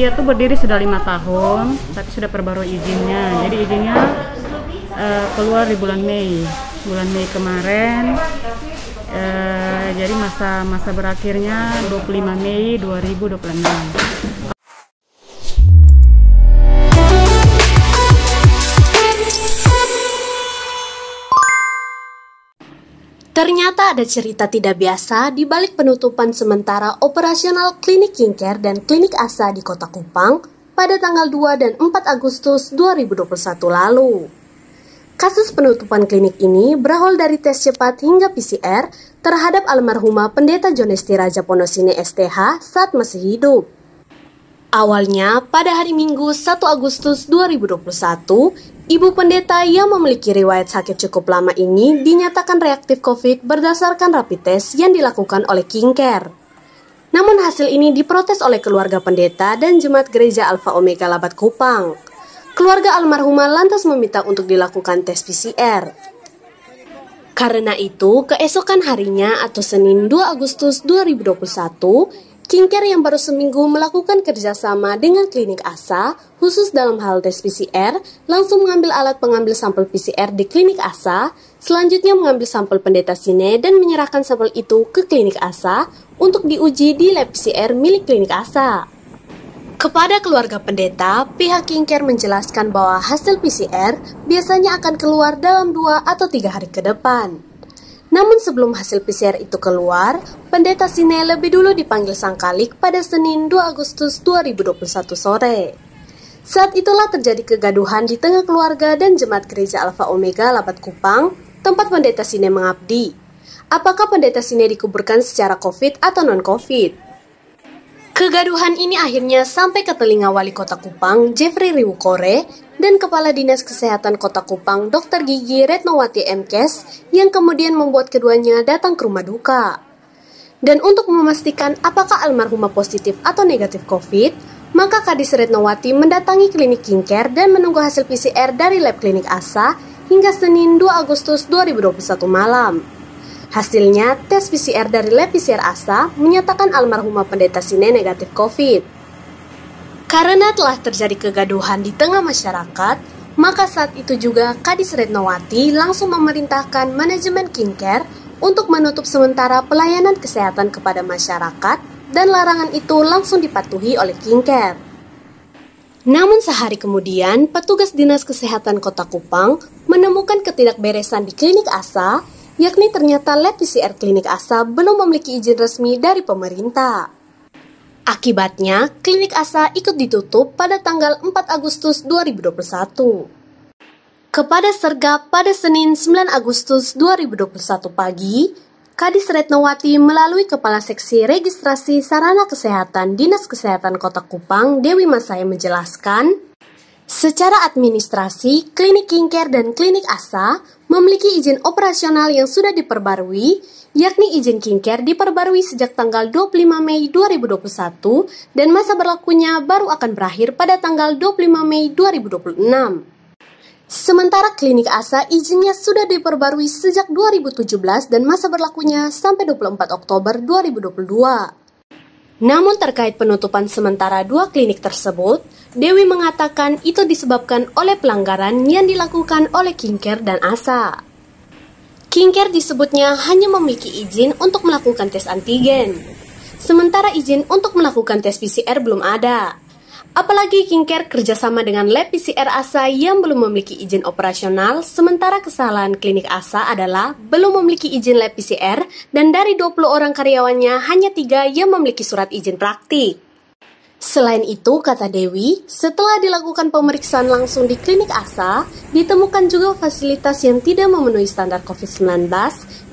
Dia tuh berdiri sudah 5 tahun, tapi sudah perbarui izinnya. Jadi izinnya keluar di bulan Mei kemarin. Jadi masa berakhirnya 25 Mei 2026. Ternyata ada cerita tidak biasa di balik penutupan sementara operasional klinik King-Care dan klinik ASA di Kota Kupang pada tanggal 2 dan 4 Agustus 2021 lalu. Kasus penutupan klinik ini berawal dari tes cepat hingga PCR terhadap almarhumah Pendeta Jonesti Raja Ponosine STH saat masih hidup. Awalnya, pada hari Minggu 1 Agustus 2021, Ibu pendeta yang memiliki riwayat sakit cukup lama ini dinyatakan reaktif COVID berdasarkan rapid test yang dilakukan oleh King-Care. Namun hasil ini diprotes oleh keluarga pendeta dan jemaat gereja Alpha Omega Labat Kupang. Keluarga almarhumah lantas meminta untuk dilakukan tes PCR. Karena itu, keesokan harinya atau Senin 2 Agustus 2021, King-Care yang baru seminggu melakukan kerjasama dengan klinik ASA khusus dalam hal tes PCR, langsung mengambil alat pengambil sampel PCR di klinik ASA, selanjutnya mengambil sampel pendeta Sine dan menyerahkan sampel itu ke klinik ASA untuk diuji di lab PCR milik klinik ASA. Kepada keluarga pendeta, pihak King-Care menjelaskan bahwa hasil PCR biasanya akan keluar dalam 2 atau 3 hari ke depan. Namun sebelum hasil PCR itu keluar, Pendeta Sine lebih dulu dipanggil sang kalik pada Senin 2 Agustus 2021 sore. Saat itulah terjadi kegaduhan di tengah keluarga dan jemaat gereja Alpha Omega Labat Kupang, tempat Pendeta Sine mengabdi. Apakah Pendeta Sine dikuburkan secara COVID atau non-COVID? Kegaduhan ini akhirnya sampai ke telinga Wali Kota Kupang, Jeffrey Riwukore, dan Kepala Dinas Kesehatan Kota Kupang, Dr. Gigi Retnowati Mkes, yang kemudian membuat keduanya datang ke rumah duka. Dan untuk memastikan apakah almarhumah positif atau negatif COVID, maka Kadis Retnowati mendatangi klinik King-Care dan menunggu hasil PCR dari lab klinik ASA hingga Senin 2 Agustus 2021 malam. Hasilnya, tes PCR dari lab PCR ASA menyatakan almarhumah Pendeta Sine negatif COVID. Karena telah terjadi kegaduhan di tengah masyarakat, maka saat itu juga Kadis Retnowati langsung memerintahkan manajemen King-Care untuk menutup sementara pelayanan kesehatan kepada masyarakat dan larangan itu langsung dipatuhi oleh King-Care. Namun sehari kemudian, petugas Dinas Kesehatan Kota Kupang menemukan ketidakberesan di klinik ASA, yakni ternyata lab PCR klinik ASA belum memiliki izin resmi dari pemerintah. Akibatnya, klinik ASA ikut ditutup pada tanggal 4 Agustus 2021. Kepada Sergap pada Senin 9 Agustus 2021 pagi, Kadis Retnowati melalui Kepala Seksi Registrasi Sarana Kesehatan Dinas Kesehatan Kota Kupang, Dewi Masaya menjelaskan, secara administrasi, klinik King-Care dan klinik ASA memiliki izin operasional yang sudah diperbarui, yakni izin King-Care diperbarui sejak tanggal 25 Mei 2021 dan masa berlakunya baru akan berakhir pada tanggal 25 Mei 2026. Sementara klinik ASA izinnya sudah diperbarui sejak 2017 dan masa berlakunya sampai 24 Oktober 2022. Namun terkait penutupan sementara 2 klinik tersebut, Dewi mengatakan itu disebabkan oleh pelanggaran yang dilakukan oleh King-Care dan ASA. King-Care disebutnya hanya memiliki izin untuk melakukan tes antigen, sementara izin untuk melakukan tes PCR belum ada. Apalagi King-Care kerjasama dengan lab PCR ASA yang belum memiliki izin operasional, sementara kesalahan klinik ASA adalah belum memiliki izin lab PCR dan dari 20 orang karyawannya hanya 3 yang memiliki surat izin praktik. Selain itu, kata Dewi, setelah dilakukan pemeriksaan langsung di klinik ASA, ditemukan juga fasilitas yang tidak memenuhi standar COVID-19,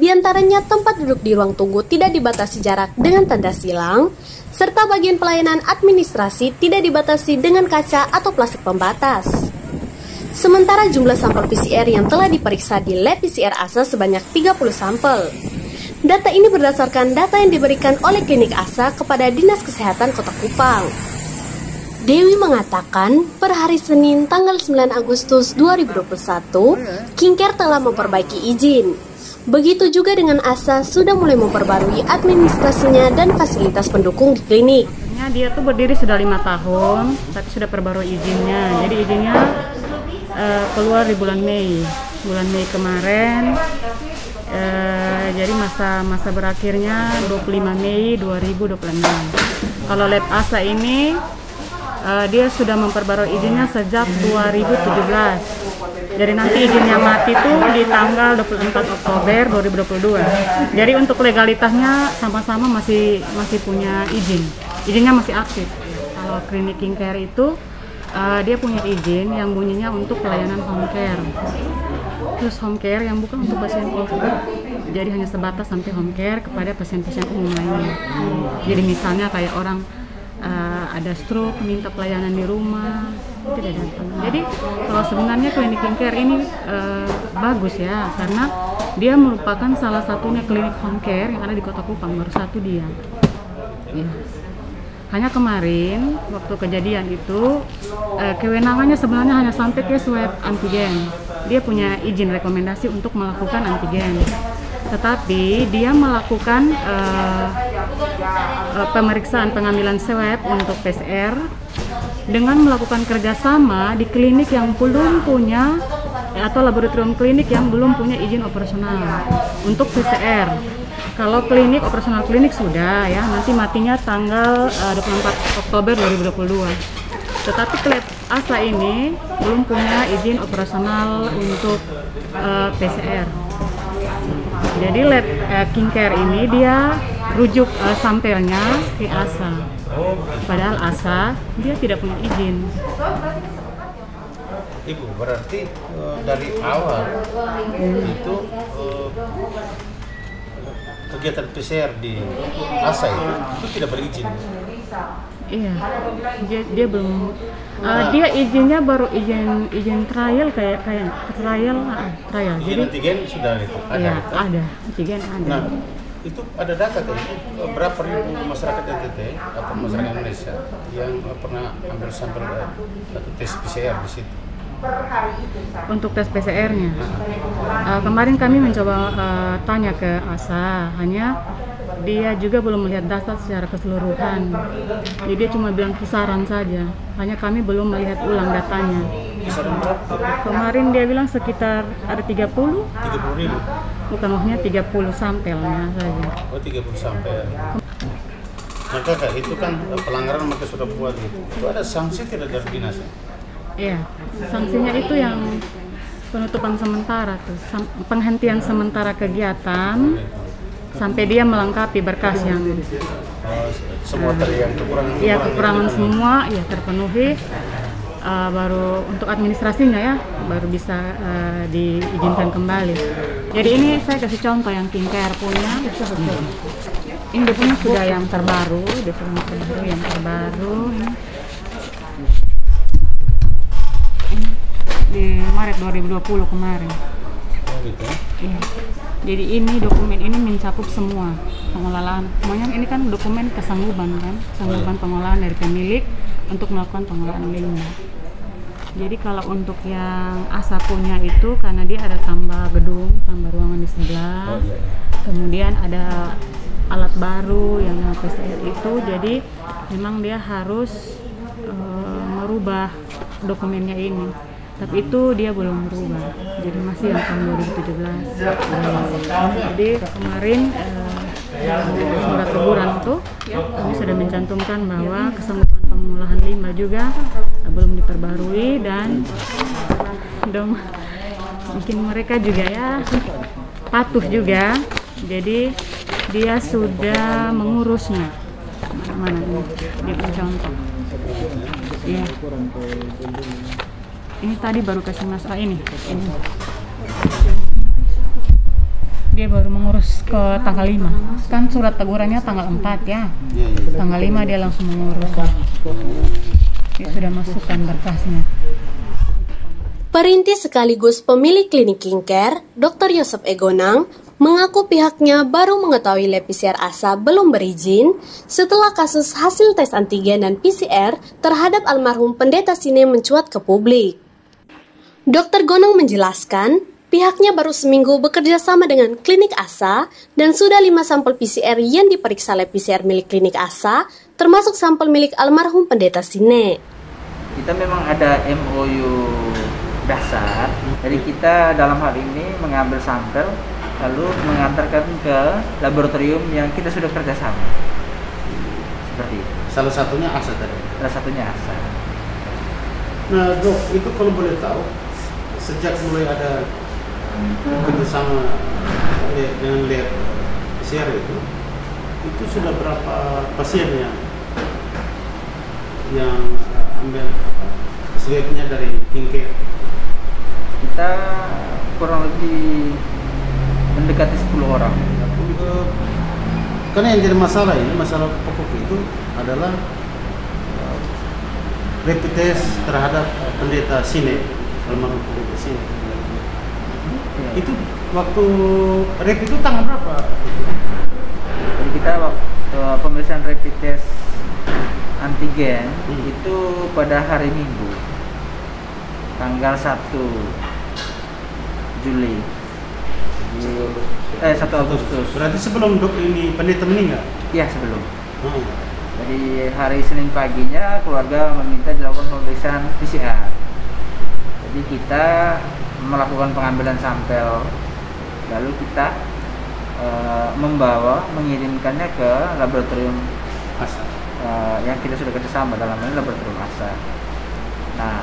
diantaranya tempat duduk di ruang tunggu tidak dibatasi jarak dengan tanda silang, serta bagian pelayanan administrasi tidak dibatasi dengan kaca atau plastik pembatas. Sementara jumlah sampel PCR yang telah diperiksa di lab PCR ASA sebanyak 30 sampel. Data ini berdasarkan data yang diberikan oleh klinik ASA kepada Dinas Kesehatan Kota Kupang. Dewi mengatakan, per hari Senin tanggal 9 Agustus 2021, King-Care telah memperbaiki izin. Begitu juga dengan ASA sudah mulai memperbarui administrasinya dan fasilitas pendukung di klinik. Dia tuh berdiri sudah 5 tahun, tapi sudah perbarui izinnya. Jadi izinnya keluar di bulan Mei kemarin. Jadi masa berakhirnya 25 Mei 2026. Kalau lab ASA ini dia sudah memperbarui izinnya sejak 2017. Jadi nanti izinnya mati tuh di tanggal 24 Oktober 2022. Jadi untuk legalitasnya sama-sama masih punya izin. Izinnya masih aktif. Kalau klinik King Care itu dia punya izin yang bunyinya untuk pelayanan home care. Terus home care yang bukan untuk pasien COVID. Jadi hanya sebatas sampai home care kepada pasien-pasien umum lainnya. Jadi misalnya kayak orang ada stroke, minta pelayanan di rumah, tidak datang. Jadi kalau sebenarnya klinik King Care ini bagus ya, karena dia merupakan salah satunya klinik home care yang ada di Kota Kupang, baru satu dia. Ya. Hanya kemarin waktu kejadian itu kewenangannya sebenarnya hanya sampai ke swab antigen. Dia punya izin rekomendasi untuk melakukan antigen. Tetapi dia melakukan pemeriksaan pengambilan swab untuk PCR dengan melakukan kerjasama di klinik yang belum punya atau laboratorium klinik yang belum punya izin operasional untuk PCR. Kalau klinik operasional klinik sudah ya, nanti matinya tanggal 24 Oktober 2022. Tetapi lab ASA ini belum punya izin operasional untuk PCR. Jadi lab King Care ini dia rujuk sampelnya ke ASA. Padahal ASA dia tidak punya izin. Ibu, berarti dari awal itu kegiatan PCR di ASA itu tidak berizin. Iya, dia belum. Dia izinnya baru izin trial kayak trial. Izin antigen sudah itu ada. Iya, ada antigen ada. Nah, itu ada data kan? Berapa ribu masyarakat NTT atau masyarakat Indonesia yang pernah ambil sampel atau tes PCR di situ? Untuk tes PCR-nya, kemarin kami mencoba tanya ke ASA, hanya dia juga belum melihat data secara keseluruhan. Jadi dia cuma bilang kisaran saja, hanya kami belum melihat ulang datanya. Kisaran berapa? Kemarin dia bilang sekitar ada 30 ribu? Bukan, maksudnya 30 sampelnya saja. Oh, 30 sampel. Maka itu kan pelanggaran maka sudah buat gitu. Itu ada sanksi tidak dari dinas? Iya, sanksinya itu yang penutupan sementara tuh, penghentian sementara kegiatan sampai dia melengkapi berkas yang semua tadi yang kekurangan semua ya terpenuhi, baru untuk administrasinya ya baru bisa diizinkan kembali. Jadi ini saya kasih contoh yang King Care punya. Ini dokumen sudah yang terbaru, yang terbaru ini. Di Maret 2020 kemarin. Gitu. Iya. Jadi ini dokumen ini mencakup semua pengelolaan. Semuanya ini kan dokumen kesanggupan kan, kesanggupan pengelolaan dari pemilik untuk melakukan pengelolaan limbah. Jadi kalau untuk yang ASA punya itu karena dia ada tambah gedung, tambah ruangan di sebelah. Kemudian ada alat baru yang PCR itu, jadi memang dia harus merubah dokumennya ini. Tapi itu dia belum berubah, jadi masih yang tahun 2017. Jadi kemarin surat teguran itu kami sudah mencantumkan bahwa kesanggupan pengolahan limbah juga belum diperbarui dan mungkin mereka juga ya patuh juga, jadi dia sudah mengurusnya mana ini dia contoh. Iya. Ini tadi baru kasih masalah ini. Dia baru mengurus ke tanggal 5. Kan surat tegurannya tanggal 4 ya. Tanggal 5 dia langsung mengurus. Dia sudah masukkan berkasnya. Perintis sekaligus pemilik klinik King Care, Dr. Yosep Egonang, mengaku pihaknya baru mengetahui lab PCR ASA belum berizin setelah kasus hasil tes antigen dan PCR terhadap almarhum Pendeta Sine mencuat ke publik. Dr. Gonang menjelaskan, pihaknya baru seminggu bekerja sama dengan klinik ASA dan sudah 5 sampel PCR yang diperiksa lab PCR milik klinik ASA termasuk sampel milik almarhum Pendeta Sine. Kita memang ada MOU dasar, jadi kita dalam hal ini mengambil sampel lalu mengantarkan ke laboratorium yang kita sudah kerjasama. Seperti itu. Salah satunya ASA tadi. Salah satunya ASA. Nah dok, itu kalau boleh tahu, sejak mulai ada kerjasama dengan lab PCR itu sudah berapa pasien yang ambil swabnya dari King-Care? Kita kurang lebih mendekati 10 orang. Karena yang jadi masalah pokok itu adalah rapid test terhadap Pendeta Sine, almarhum Pendeta Sine. Itu waktu rapid itu tanggal berapa? Jadi kita waktu pemeriksaan rapid test antigen itu pada hari Minggu tanggal 1 Juli 1 Agustus. Berarti sebelum dok ini pendeta meninggal? Iya, sebelum. Jadi hari Senin paginya keluarga meminta dilakukan pemeriksaan PCR. Jadi kita melakukan pengambilan sampel, lalu kita mengirimkannya ke laboratorium ASA. Yang kita sudah kerjasama, dalam ini laboratorium ASA. Nah,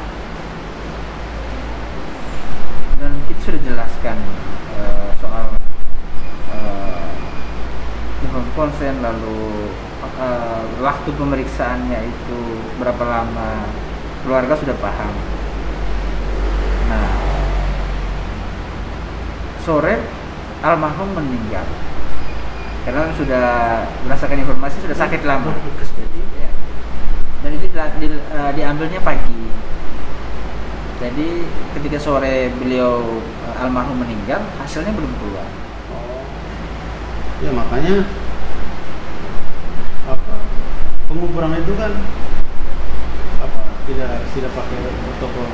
dan kita sudah jelaskan soal inform konsen, lalu waktu pemeriksaannya itu berapa lama, keluarga sudah paham. Nah, sore almarhum meninggal karena sudah merasakan informasi sudah sakit lama. Dan itu diambilnya pagi. Jadi ketika sore beliau almarhum meninggal, hasilnya belum keluar. Ya makanya penguburan itu kan tidak pakai protokol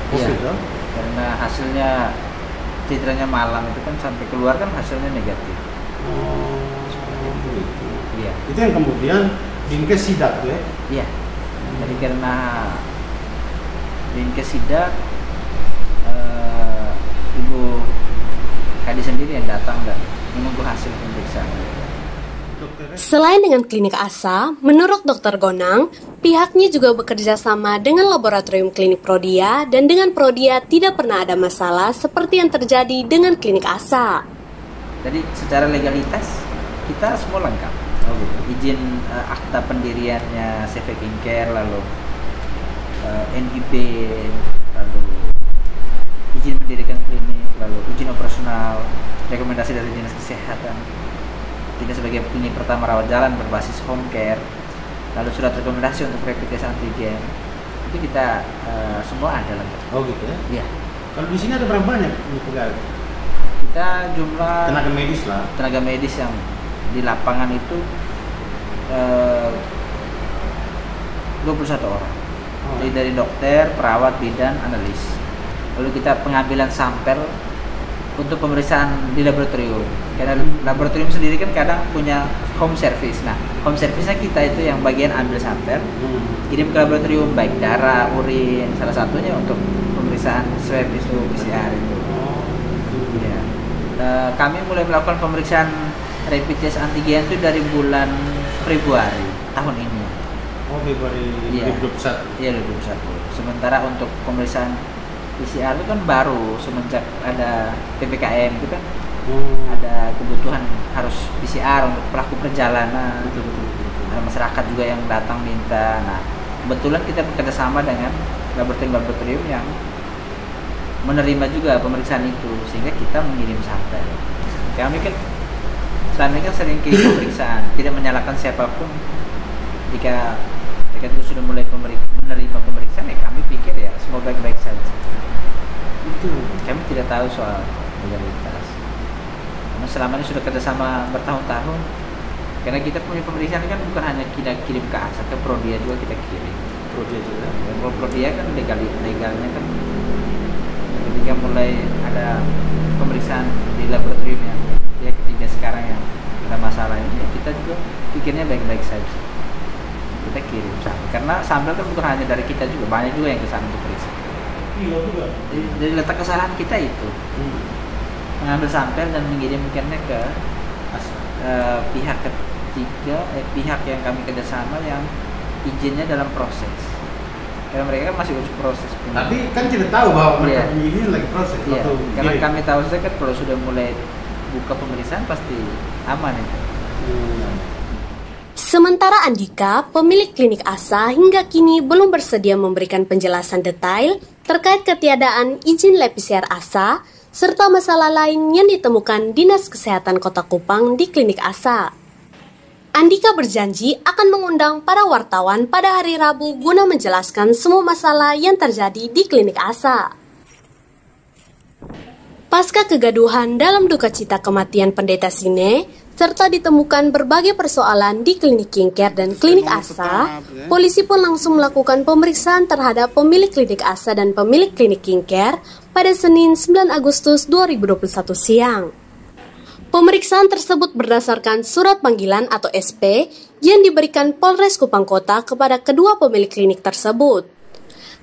COVID ya, karena hasilnya citranya malam itu kan sampai keluar kan hasilnya negatif. Seperti itu. Iya. Itu yang kemudian dinkes sidak tuh ya? Iya. Jadi karena dinkes sidak, Ibu Kadi sendiri yang datang dan menunggu hasil pemeriksaan. Selain dengan klinik ASA, menurut Dr. Gonang, pihaknya juga bekerja sama dengan laboratorium klinik Prodia, dan dengan Prodia tidak pernah ada masalah seperti yang terjadi dengan klinik ASA. Jadi secara legalitas kita semua lengkap. Izin akta pendiriannya CV King-Care, lalu NIB, lalu izin mendirikan klinik, lalu izin operasional, rekomendasi dari Dinas Kesehatan. Kita sebagai klinik pertama rawat jalan berbasis home care, lalu surat rekomendasi untuk rapid test antigen, itu kita semua ada lengkap. Oh gitu ya? Iya. Kalau di sini ada berapa banyak pegawai? Kita jumlah tenaga medis lah. Tenaga medis yang di lapangan itu 21 orang. Jadi dari dokter, perawat, bidan, analis. Lalu kita pengambilan sampel untuk pemeriksaan di laboratorium. Karena laboratorium sendiri kan kadang punya home service. Nah, home service-nya kita itu yang bagian ambil sampel, kirim ke laboratorium, baik darah, urin, salah satunya untuk pemeriksaan swab itu PCR itu. Ya. Kami mulai melakukan pemeriksaan rapid test antigen itu dari bulan Februari tahun ini. Oh, Februari 2021. Iya, 2021. Sementara untuk pemeriksaan PCR itu kan baru semenjak ada PPKM itu kan ada kebutuhan harus PCR untuk pelaku perjalanan. Ada masyarakat juga yang datang minta. Nah, kebetulan kita bekerja sama dengan laboratorium yang menerima juga pemeriksaan itu, sehingga kita mengirim sampel. Kami kan selama ini kan sering kirim pemeriksaan, tidak menyalahkan siapapun. Jika itu sudah mulai menerima pemeriksaan, ya kami pikir ya semua baik-baik saja. Itu kami tidak tahu soal legalitas. Karena selama ini sudah kerjasama bertahun-tahun. Karena kita punya pemeriksaan kan bukan hanya kita kirim ke ASA, ke Prodia juga kita kirim. Prodia juga. Kalau Prodia kan legalnya kan ketika mulai ada pemeriksaan di laboratorium yang ya ketiga sekarang yang ada masalah ini, ya kita juga pikirnya baik-baik saja. kita kirim sampel. Karena sampel kan bukan hanya dari kita juga, banyak juga yang ke sana untuk periksa. Jadi letak kesalahan kita itu mengambil sampel dan mengirimkannya ke pihak ketiga, pihak yang kami kerjasama yang izinnya dalam proses. Karena mereka kan masih uji proses. Tapi kan kita tahu bahwa mereka ini lagi proses. Iya. Karena kami tahu saja kan kalau sudah mulai buka pemeriksaan pasti aman itu. Sementara Andika, pemilik klinik ASA hingga kini belum bersedia memberikan penjelasan detail terkait ketiadaan izin lab PCR ASA serta masalah lain yang ditemukan Dinas Kesehatan Kota Kupang di klinik ASA. Andika berjanji akan mengundang para wartawan pada hari Rabu guna menjelaskan semua masalah yang terjadi di klinik ASA. Pasca kegaduhan dalam duka cita kematian Pendeta Sine, serta ditemukan berbagai persoalan di klinik King Care dan klinik ASA, polisi pun langsung melakukan pemeriksaan terhadap pemilik klinik ASA dan pemilik klinik King Care pada Senin 9 Agustus 2021 siang. Pemeriksaan tersebut berdasarkan surat panggilan atau SP yang diberikan Polres Kupang Kota kepada kedua pemilik klinik tersebut.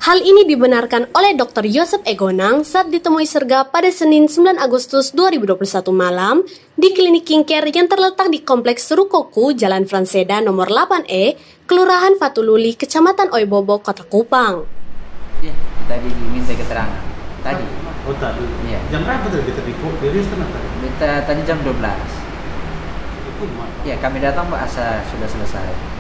Hal ini dibenarkan oleh Dr. Yosep Egonang saat ditemui Serga pada Senin 9 Agustus 2021 malam di klinik King Care yang terletak di Kompleks Rukoku, Jalan Franseda nomor 8E, Kelurahan Fatululi, Kecamatan Oibobo, Kota Kupang. Iya, kita diminta keterangan tadi. Oh tadi? Iya. Jam berapa tadi kita dirilis tadi? Tadi jam 12. Itu Ya, kami datang Mbak Asa sudah selesai.